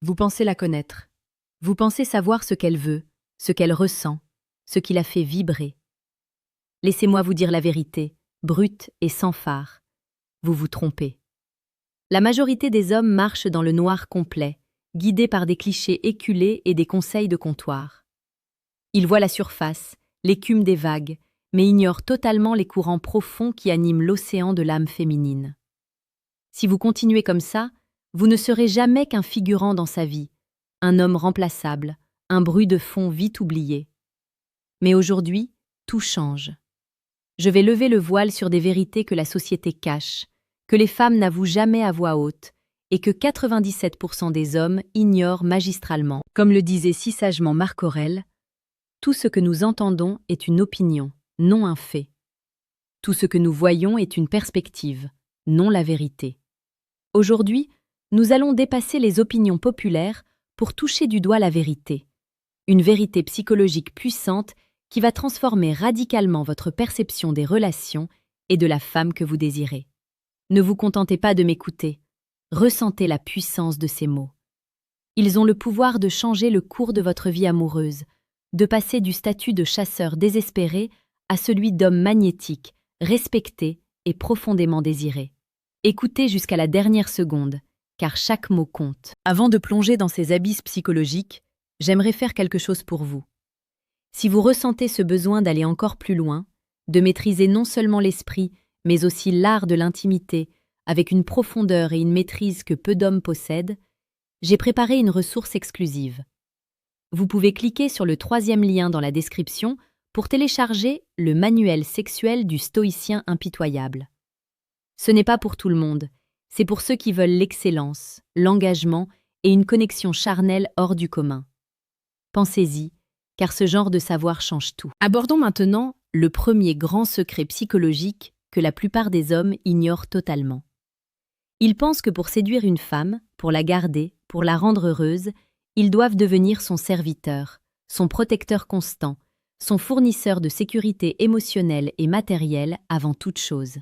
Vous pensez la connaître. Vous pensez savoir ce qu'elle veut, ce qu'elle ressent, ce qui la fait vibrer. Laissez-moi vous dire la vérité, brute et sans phare. Vous vous trompez. La majorité des hommes marchent dans le noir complet, guidés par des clichés éculés et des conseils de comptoir. Ils voient la surface, l'écume des vagues, mais ignorent totalement les courants profonds qui animent l'océan de l'âme féminine. Si vous continuez comme ça, vous ne serez jamais qu'un figurant dans sa vie, un homme remplaçable, un bruit de fond vite oublié. Mais aujourd'hui, tout change. Je vais lever le voile sur des vérités que la société cache, que les femmes n'avouent jamais à voix haute, et que 97% des hommes ignorent magistralement. Comme le disait si sagement Marc Aurèle, tout ce que nous entendons est une opinion, non un fait. Tout ce que nous voyons est une perspective, non la vérité. Aujourd'hui, nous allons dépasser les opinions populaires pour toucher du doigt la vérité. Une vérité psychologique puissante qui va transformer radicalement votre perception des relations et de la femme que vous désirez. Ne vous contentez pas de m'écouter, ressentez la puissance de ces mots. Ils ont le pouvoir de changer le cours de votre vie amoureuse, de passer du statut de chasseur désespéré à celui d'homme magnétique, respecté et profondément désiré. Écoutez jusqu'à la dernière seconde, car chaque mot compte. Avant de plonger dans ces abysses psychologiques, j'aimerais faire quelque chose pour vous. Si vous ressentez ce besoin d'aller encore plus loin, de maîtriser non seulement l'esprit, mais aussi l'art de l'intimité, avec une profondeur et une maîtrise que peu d'hommes possèdent, j'ai préparé une ressource exclusive. Vous pouvez cliquer sur le 3e lien dans la description pour télécharger le manuel sexuel du stoïcien impitoyable. Ce n'est pas pour tout le monde, c'est pour ceux qui veulent l'excellence, l'engagement et une connexion charnelle hors du commun. Pensez-y, car ce genre de savoir change tout. Abordons maintenant le premier grand secret psychologique que la plupart des hommes ignorent totalement. Ils pensent que pour séduire une femme, pour la garder, pour la rendre heureuse, ils doivent devenir son serviteur, son protecteur constant, son fournisseur de sécurité émotionnelle et matérielle avant toute chose.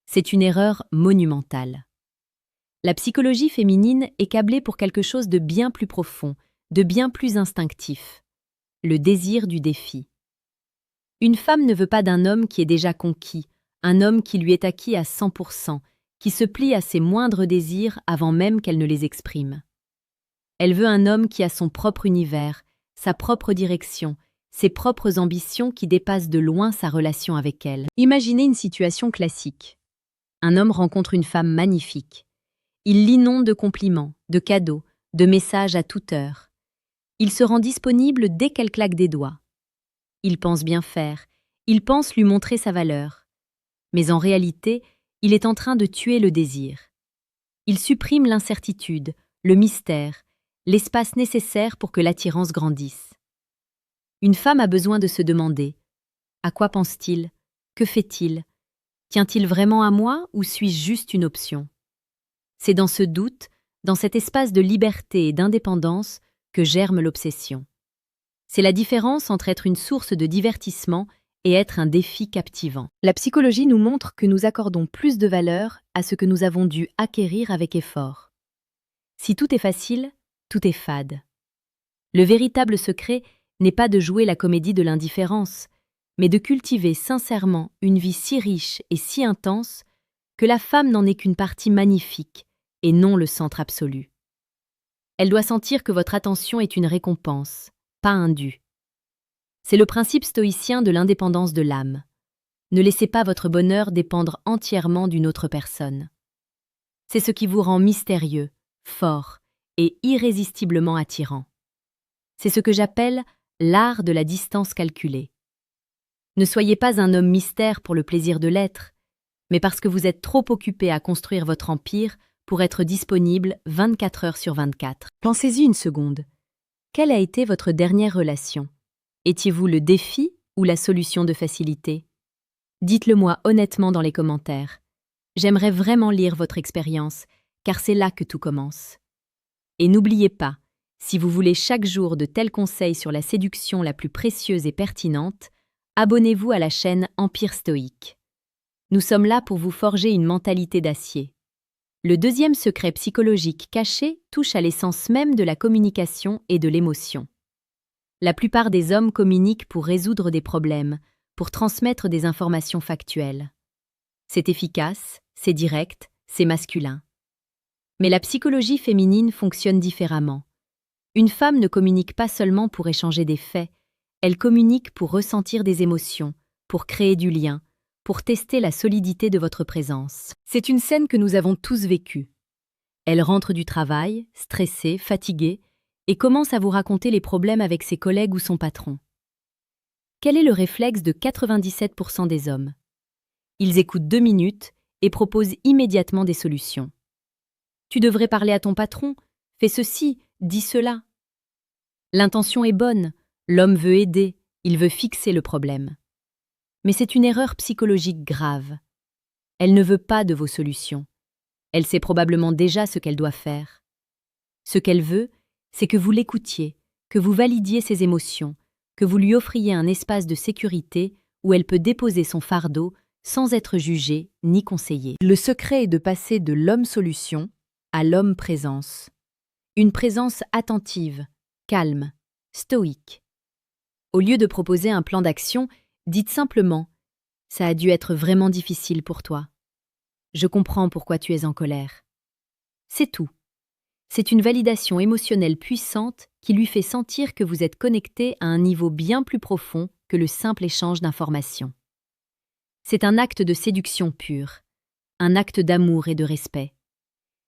C'est une erreur monumentale. La psychologie féminine est câblée pour quelque chose de bien plus profond, de bien plus instinctif. Le désir du défi. Une femme ne veut pas d'un homme qui est déjà conquis, un homme qui lui est acquis à 100%, qui se plie à ses moindres désirs avant même qu'elle ne les exprime. Elle veut un homme qui a son propre univers, sa propre direction, ses propres ambitions qui dépassent de loin sa relation avec elle. Imaginez une situation classique. Un homme rencontre une femme magnifique. Il l'inonde de compliments, de cadeaux, de messages à toute heure. Il se rend disponible dès qu'elle claque des doigts. Il pense bien faire, il pense lui montrer sa valeur. Mais en réalité, il est en train de tuer le désir. Il supprime l'incertitude, le mystère, l'espace nécessaire pour que l'attirance grandisse. Une femme a besoin de se demander « À quoi pense-t-il ? Que fait-il ? Tient-il vraiment à moi ou suis-je juste une option ?» C'est dans ce doute, dans cet espace de liberté et d'indépendance que germe l'obsession. C'est la différence entre être une source de divertissement et être un défi captivant. La psychologie nous montre que nous accordons plus de valeur à ce que nous avons dû acquérir avec effort. Si tout est facile, tout est fade. Le véritable secret n'est pas de jouer la comédie de l'indifférence, mais de cultiver sincèrement une vie si riche et si intense que la femme n'en est qu'une partie magnifique et non le centre absolu. Elle doit sentir que votre attention est une récompense, pas un dû. C'est le principe stoïcien de l'indépendance de l'âme. Ne laissez pas votre bonheur dépendre entièrement d'une autre personne. C'est ce qui vous rend mystérieux, fort et irrésistiblement attirant. C'est ce que j'appelle l'art de la distance calculée. Ne soyez pas un homme mystère pour le plaisir de l'être, mais parce que vous êtes trop occupé à construire votre empire pour être disponible 24 heures sur 24. Pensez-y une seconde. Quelle a été votre dernière relation ? Étiez-vous le défi ou la solution de facilité ? Dites-le-moi honnêtement dans les commentaires. J'aimerais vraiment lire votre expérience, car c'est là que tout commence. Et n'oubliez pas, si vous voulez chaque jour de tels conseils sur la séduction la plus précieuse et pertinente, abonnez-vous à la chaîne Empire Stoïque. Nous sommes là pour vous forger une mentalité d'acier. Le deuxième secret psychologique caché touche à l'essence même de la communication et de l'émotion. La plupart des hommes communiquent pour résoudre des problèmes, pour transmettre des informations factuelles. C'est efficace, c'est direct, c'est masculin. Mais la psychologie féminine fonctionne différemment. Une femme ne communique pas seulement pour échanger des faits, elle communique pour ressentir des émotions, pour créer du lien, pour tester la solidité de votre présence. C'est une scène que nous avons tous vécue. Elle rentre du travail, stressée, fatiguée, et commence à vous raconter les problèmes avec ses collègues ou son patron. Quel est le réflexe de 97% des hommes? Ils écoutent 2 minutes et proposent immédiatement des solutions. Tu devrais parler à ton patron, fais ceci, dis cela. L'intention est bonne, l'homme veut aider, il veut fixer le problème. Mais c'est une erreur psychologique grave. Elle ne veut pas de vos solutions. Elle sait probablement déjà ce qu'elle doit faire. Ce qu'elle veut, c'est que vous l'écoutiez, que vous validiez ses émotions, que vous lui offriez un espace de sécurité où elle peut déposer son fardeau sans être jugée ni conseillée. Le secret est de passer de l'homme-solution à l'homme-présence. Une présence attentive, calme, stoïque. Au lieu de proposer un plan d'action, dites simplement « Ça a dû être vraiment difficile pour toi. Je comprends pourquoi tu es en colère. » C'est tout. C'est une validation émotionnelle puissante qui lui fait sentir que vous êtes connecté à un niveau bien plus profond que le simple échange d'informations. C'est un acte de séduction pure, un acte d'amour et de respect.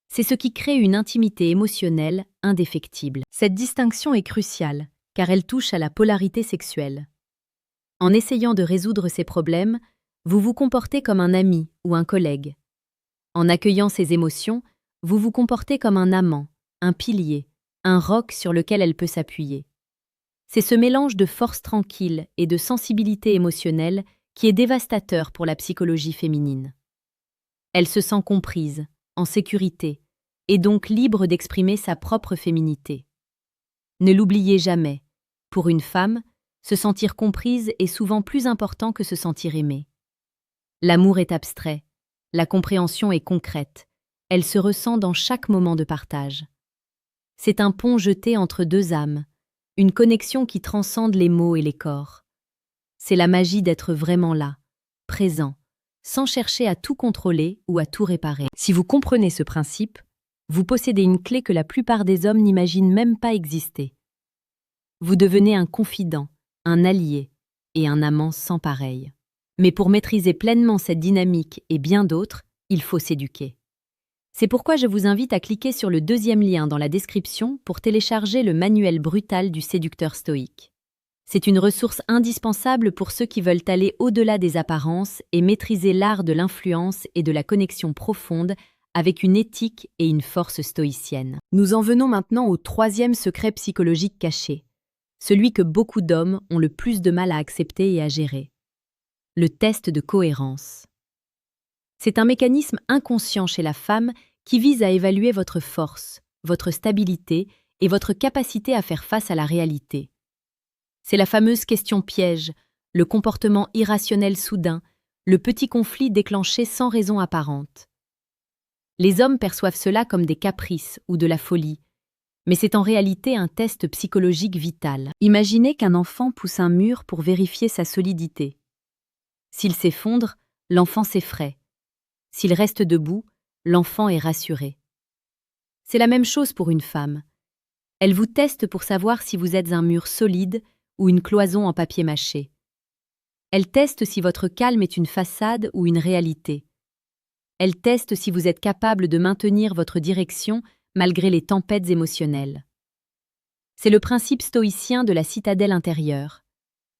C'est ce qui crée une intimité émotionnelle indéfectible. Cette distinction est cruciale, car elle touche à la polarité sexuelle. En essayant de résoudre ces problèmes, vous vous comportez comme un ami ou un collègue. En accueillant ces émotions, vous vous comportez comme un amant, un pilier, un roc sur lequel elle peut s'appuyer. C'est ce mélange de force tranquille et de sensibilité émotionnelle qui est dévastateur pour la psychologie féminine. Elle se sent comprise, en sécurité, et donc libre d'exprimer sa propre féminité. Ne l'oubliez jamais, pour une femme, se sentir comprise est souvent plus important que se sentir aimée. L'amour est abstrait, la compréhension est concrète, elle se ressent dans chaque moment de partage. C'est un pont jeté entre deux âmes, une connexion qui transcende les mots et les corps. C'est la magie d'être vraiment là, présent, sans chercher à tout contrôler ou à tout réparer. Si vous comprenez ce principe, vous possédez une clé que la plupart des hommes n'imaginent même pas exister. Vous devenez un confident, un allié et un amant sans pareil. Mais pour maîtriser pleinement cette dynamique et bien d'autres, il faut s'éduquer. C'est pourquoi je vous invite à cliquer sur le deuxième lien dans la description pour télécharger le manuel brutal du séducteur stoïque. C'est une ressource indispensable pour ceux qui veulent aller au-delà des apparences et maîtriser l'art de l'influence et de la connexion profonde avec une éthique et une force stoïcienne. Nous en venons maintenant au troisième secret psychologique caché, celui que beaucoup d'hommes ont le plus de mal à accepter et à gérer. Le test de cohérence. C'est un mécanisme inconscient chez la femme qui vise à évaluer votre force, votre stabilité et votre capacité à faire face à la réalité. C'est la fameuse question piège, le comportement irrationnel soudain, le petit conflit déclenché sans raison apparente. Les hommes perçoivent cela comme des caprices ou de la folie, mais c'est en réalité un test psychologique vital. Imaginez qu'un enfant pousse un mur pour vérifier sa solidité. S'il s'effondre, l'enfant s'effraie. S'il reste debout, l'enfant est rassuré. C'est la même chose pour une femme. Elle vous teste pour savoir si vous êtes un mur solide ou une cloison en papier mâché. Elle teste si votre calme est une façade ou une réalité. Elle teste si vous êtes capable de maintenir votre direction malgré les tempêtes émotionnelles. C'est le principe stoïcien de la citadelle intérieure.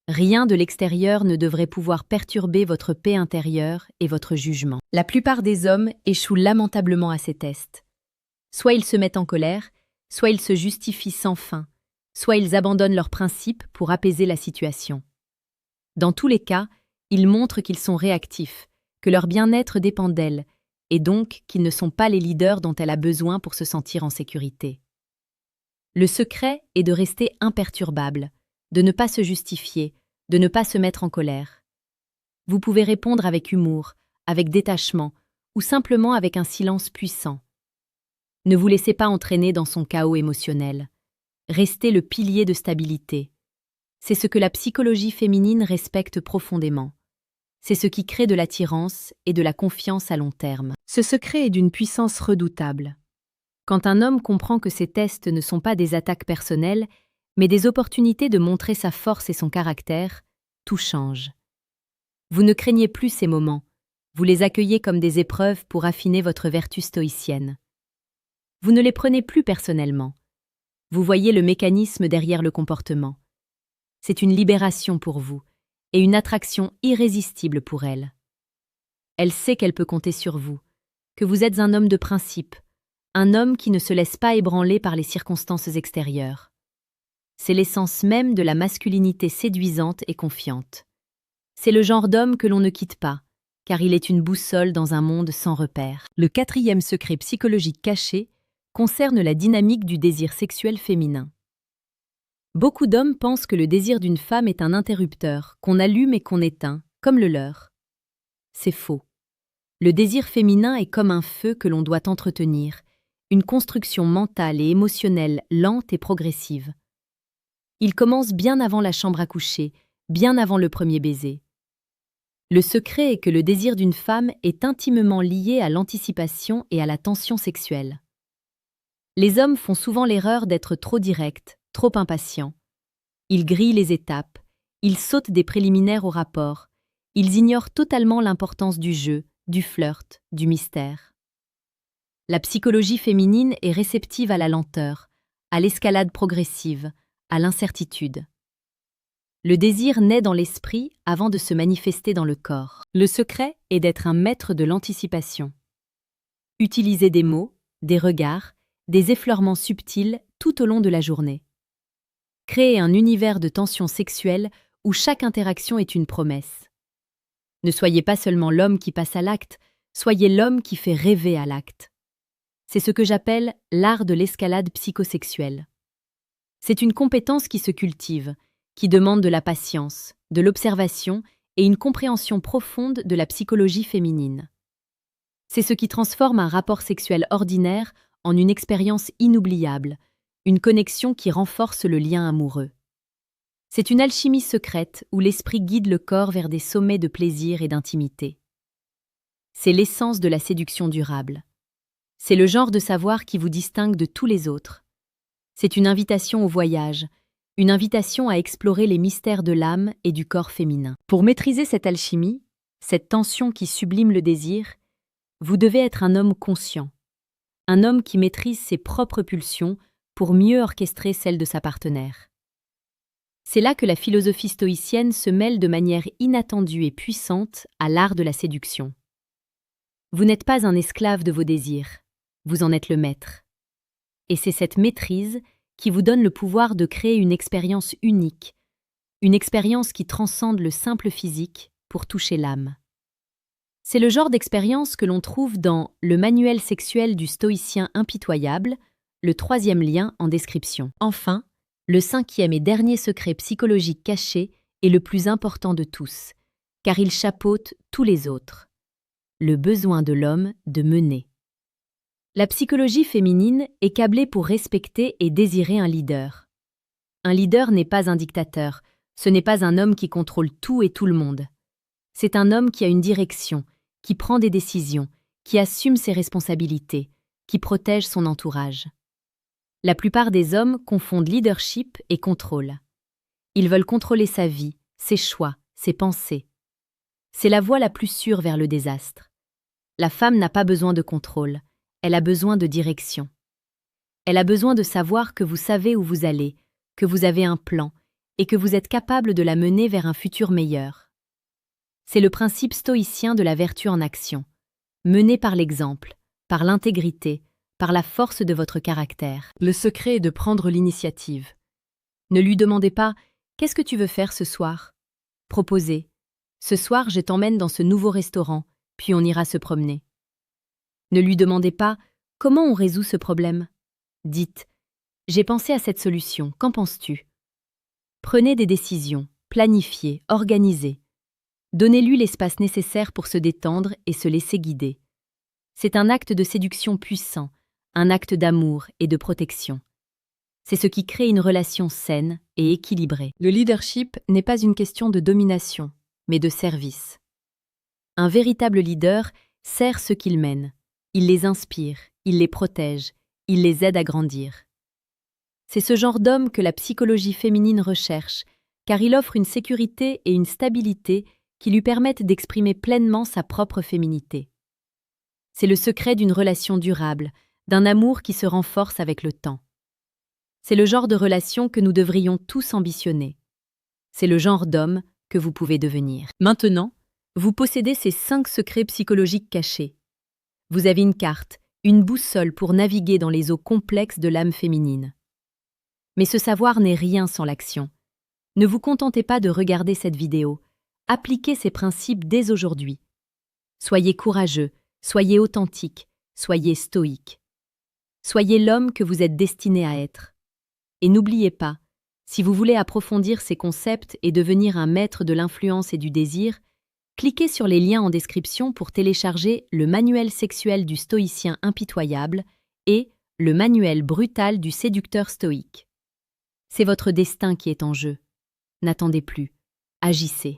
Rien de l'extérieur ne devrait pouvoir perturber votre paix intérieure et votre jugement. La plupart des hommes échouent lamentablement à ces tests. Soit ils se mettent en colère, soit ils se justifient sans fin, soit ils abandonnent leurs principes pour apaiser la situation. Dans tous les cas, ils montrent qu'ils sont réactifs, que leur bien-être dépend d'elle, et donc qu'ils ne sont pas les leaders dont elle a besoin pour se sentir en sécurité. Le secret est de rester imperturbable, de ne pas se justifier, de ne pas se mettre en colère. Vous pouvez répondre avec humour, avec détachement, ou simplement avec un silence puissant. Ne vous laissez pas entraîner dans son chaos émotionnel. Restez le pilier de stabilité. C'est ce que la psychologie féminine respecte profondément. C'est ce qui crée de l'attirance et de la confiance à long terme. Ce secret est d'une puissance redoutable. Quand un homme comprend que ces tests ne sont pas des attaques personnelles, mais des opportunités de montrer sa force et son caractère, tout change. Vous ne craignez plus ces moments, vous les accueillez comme des épreuves pour affiner votre vertu stoïcienne. Vous ne les prenez plus personnellement. Vous voyez le mécanisme derrière le comportement. C'est une libération pour vous, et une attraction irrésistible pour elle. Elle sait qu'elle peut compter sur vous, que vous êtes un homme de principe, un homme qui ne se laisse pas ébranler par les circonstances extérieures. C'est l'essence même de la masculinité séduisante et confiante. C'est le genre d'homme que l'on ne quitte pas, car il est une boussole dans un monde sans repères. Le 4e secret psychologique caché concerne la dynamique du désir sexuel féminin. Beaucoup d'hommes pensent que le désir d'une femme est un interrupteur, qu'on allume et qu'on éteint, comme le leur. C'est faux. Le désir féminin est comme un feu que l'on doit entretenir, une construction mentale et émotionnelle lente et progressive. Il commence bien avant la chambre à coucher, bien avant le premier baiser. Le secret est que le désir d'une femme est intimement lié à l'anticipation et à la tension sexuelle. Les hommes font souvent l'erreur d'être trop directs, trop impatients. Ils grillent les étapes, ils sautent des préliminaires au rapport, ils ignorent totalement l'importance du jeu, du flirt, du mystère. La psychologie féminine est réceptive à la lenteur, à l'escalade progressive, à l'incertitude. Le désir naît dans l'esprit avant de se manifester dans le corps. Le secret est d'être un maître de l'anticipation. Utilisez des mots, des regards, des effleurements subtils tout au long de la journée. Créez un univers de tension sexuelle où chaque interaction est une promesse. Ne soyez pas seulement l'homme qui passe à l'acte, soyez l'homme qui fait rêver à l'acte. C'est ce que j'appelle l'art de l'escalade psychosexuelle. C'est une compétence qui se cultive, qui demande de la patience, de l'observation et une compréhension profonde de la psychologie féminine. C'est ce qui transforme un rapport sexuel ordinaire en une expérience inoubliable, une connexion qui renforce le lien amoureux. C'est une alchimie secrète où l'esprit guide le corps vers des sommets de plaisir et d'intimité. C'est l'essence de la séduction durable. C'est le genre de savoir qui vous distingue de tous les autres. C'est une invitation au voyage, une invitation à explorer les mystères de l'âme et du corps féminin. Pour maîtriser cette alchimie, cette tension qui sublime le désir, vous devez être un homme conscient, un homme qui maîtrise ses propres pulsions pour mieux orchestrer celles de sa partenaire. C'est là que la philosophie stoïcienne se mêle de manière inattendue et puissante à l'art de la séduction. Vous n'êtes pas un esclave de vos désirs, vous en êtes le maître. Et c'est cette maîtrise qui vous donne le pouvoir de créer une expérience unique, une expérience qui transcende le simple physique pour toucher l'âme. C'est le genre d'expérience que l'on trouve dans le manuel sexuel du stoïcien impitoyable, le 3e lien en description. Enfin, le 5e et dernier secret psychologique caché est le plus important de tous, car il chapeaute tous les autres. Le besoin de l'homme de mener. La psychologie féminine est câblée pour respecter et désirer un leader. Un leader n'est pas un dictateur, ce n'est pas un homme qui contrôle tout et tout le monde. C'est un homme qui a une direction, qui prend des décisions, qui assume ses responsabilités, qui protège son entourage. La plupart des hommes confondent leadership et contrôle. Ils veulent contrôler sa vie, ses choix, ses pensées. C'est la voie la plus sûre vers le désastre. La femme n'a pas besoin de contrôle, elle a besoin de direction. Elle a besoin de savoir que vous savez où vous allez, que vous avez un plan et que vous êtes capable de la mener vers un futur meilleur. C'est le principe stoïcien de la vertu en action. Menée par l'exemple, par l'intégrité, par la force de votre caractère. Le secret est de prendre l'initiative. Ne lui demandez pas « Qu'est-ce que tu veux faire ce soir ?» Proposez « Ce soir, je t'emmène dans ce nouveau restaurant, puis on ira se promener. » Ne lui demandez pas « Comment on résout ce problème ?» Dites « J'ai pensé à cette solution, qu'en penses-tu ?» Prenez des décisions, planifiez, organisez. Donnez-lui l'espace nécessaire pour se détendre et se laisser guider. C'est un acte de séduction puissant, un acte d'amour et de protection. C'est ce qui crée une relation saine et équilibrée. Le leadership n'est pas une question de domination, mais de service. Un véritable leader sert ceux qu'il mène. Il les inspire, il les protège, il les aide à grandir. C'est ce genre d'homme que la psychologie féminine recherche, car il offre une sécurité et une stabilité qui lui permettent d'exprimer pleinement sa propre féminité. C'est le secret d'une relation durable, d'un amour qui se renforce avec le temps. C'est le genre de relation que nous devrions tous ambitionner. C'est le genre d'homme que vous pouvez devenir. Maintenant, vous possédez ces 5 secrets psychologiques cachés. Vous avez une carte, une boussole pour naviguer dans les eaux complexes de l'âme féminine. Mais ce savoir n'est rien sans l'action. Ne vous contentez pas de regarder cette vidéo. Appliquez ces principes dès aujourd'hui. Soyez courageux, soyez authentique, soyez stoïque. Soyez l'homme que vous êtes destiné à être. Et n'oubliez pas, si vous voulez approfondir ces concepts et devenir un maître de l'influence et du désir, cliquez sur les liens en description pour télécharger le manuel sexuel du stoïcien impitoyable et le manuel brutal du séducteur stoïque. C'est votre destin qui est en jeu. N'attendez plus, agissez.